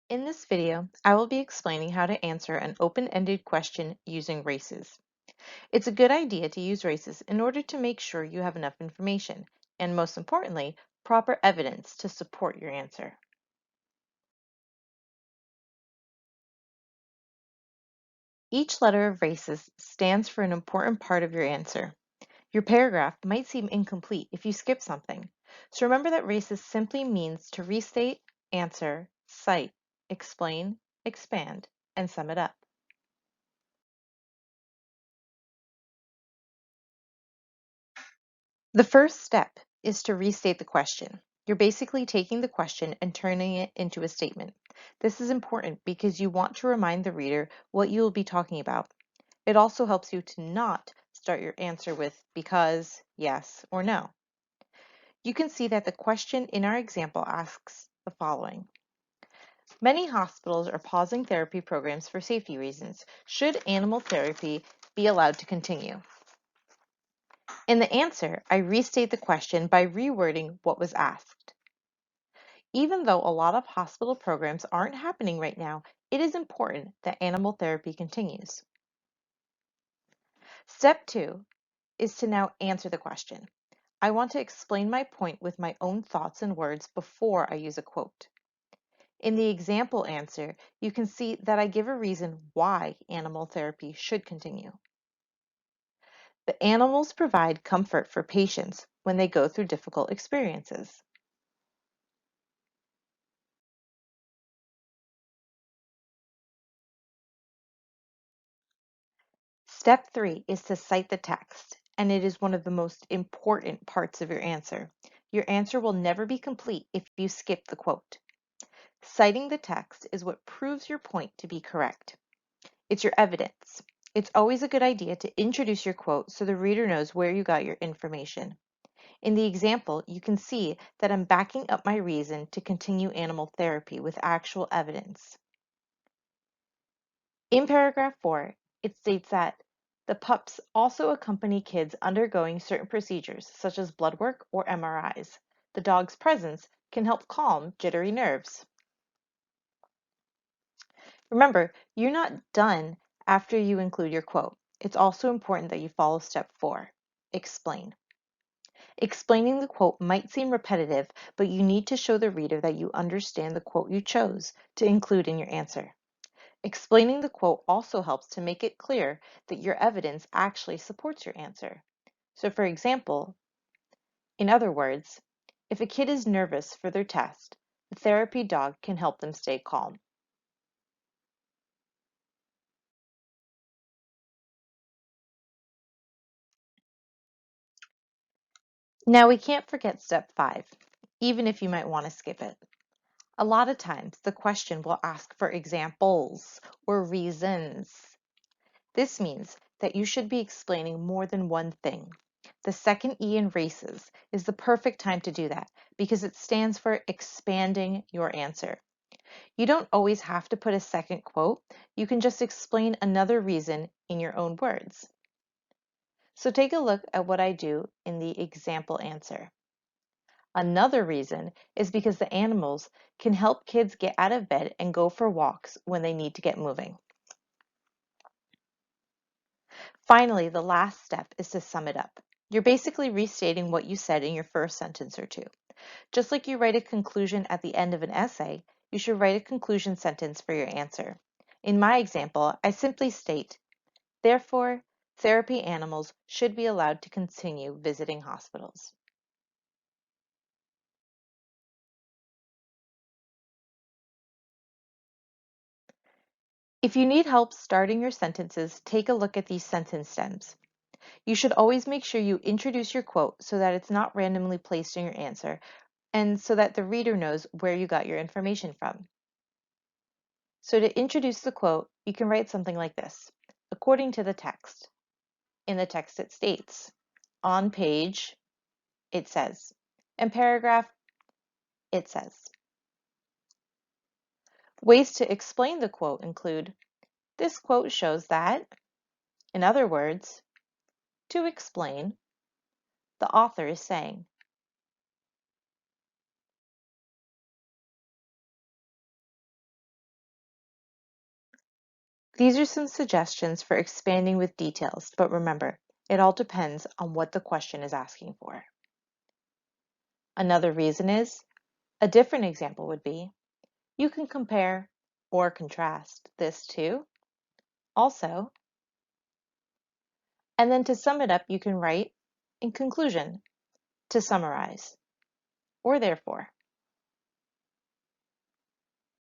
In this video, I will be explaining how to answer an open-ended question using races. It's a good idea to use races in order to make sure you have enough information, and most importantly, proper evidence to support your answer. Each letter of races stands for an important part of your answer. Your paragraph might seem incomplete if you skip something, so remember that races simply means to restate, answer, cite, explain, expand, and sum it up. The first step is to restate the question. You're basically taking the question and turning it into a statement. This is important because you want to remind the reader what you will be talking about. It also helps you to not start your answer with because, yes, or no. You can see that the question in our example asks the following. Many hospitals are pausing therapy programs for safety reasons. Should animal therapy be allowed to continue? In the answer, I restate the question by rewording what was asked. Even though a lot of hospital programs aren't happening right now, it is important that animal therapy continues. Step 2 is to now answer the question. I want to explain my point with my own thoughts and words before I use a quote. In the example answer, you can see that I give a reason why animal therapy should continue. The animals provide comfort for patients when they go through difficult experiences. Step 3 is to cite the text, and it is one of the most important parts of your answer. Your answer will never be complete if you skip the quote. Citing the text is what proves your point to be correct. It's your evidence. It's always a good idea to introduce your quote so the reader knows where you got your information. In the example, you can see that I'm backing up my reason to continue animal therapy with actual evidence. In paragraph 4, it states that the pups also accompany kids undergoing certain procedures, such as blood work or MRIs. The dog's presence can help calm jittery nerves. Remember, you're not done after you include your quote. It's also important that you follow step 4, explain. Explaining the quote might seem repetitive, but you need to show the reader that you understand the quote you chose to include in your answer. Explaining the quote also helps to make it clear that your evidence actually supports your answer. So for example, in other words, if a kid is nervous for their test, the therapy dog can help them stay calm. Now we can't forget step 5, even if you might want to skip it. A lot of times the question will ask for examples or reasons. This means that you should be explaining more than one thing. The second E in races is the perfect time to do that because it stands for expanding your answer. You don't always have to put a second quote. You can just explain another reason in your own words. So take a look at what I do in the example answer. Another reason is because the animals can help kids get out of bed and go for walks when they need to get moving. Finally, the last step is to sum it up. You're basically restating what you said in your first sentence or two. Just like you write a conclusion at the end of an essay, you should write a conclusion sentence for your answer. In my example, I simply state, therefore, therapy animals should be allowed to continue visiting hospitals. If you need help starting your sentences, take a look at these sentence stems. You should always make sure you introduce your quote so that it's not randomly placed in your answer and so that the reader knows where you got your information from. So to introduce the quote, you can write something like this. According to the text. In the text it states. On page, it says. In paragraph, it says. Ways to explain the quote include, this quote shows that, in other words, to explain, the author is saying. These are some suggestions for expanding with details, but remember, it all depends on what the question is asking for. Another reason is, a different example would be, you can compare or contrast this to, also, and then to sum it up, you can write, in conclusion, to summarize, or therefore.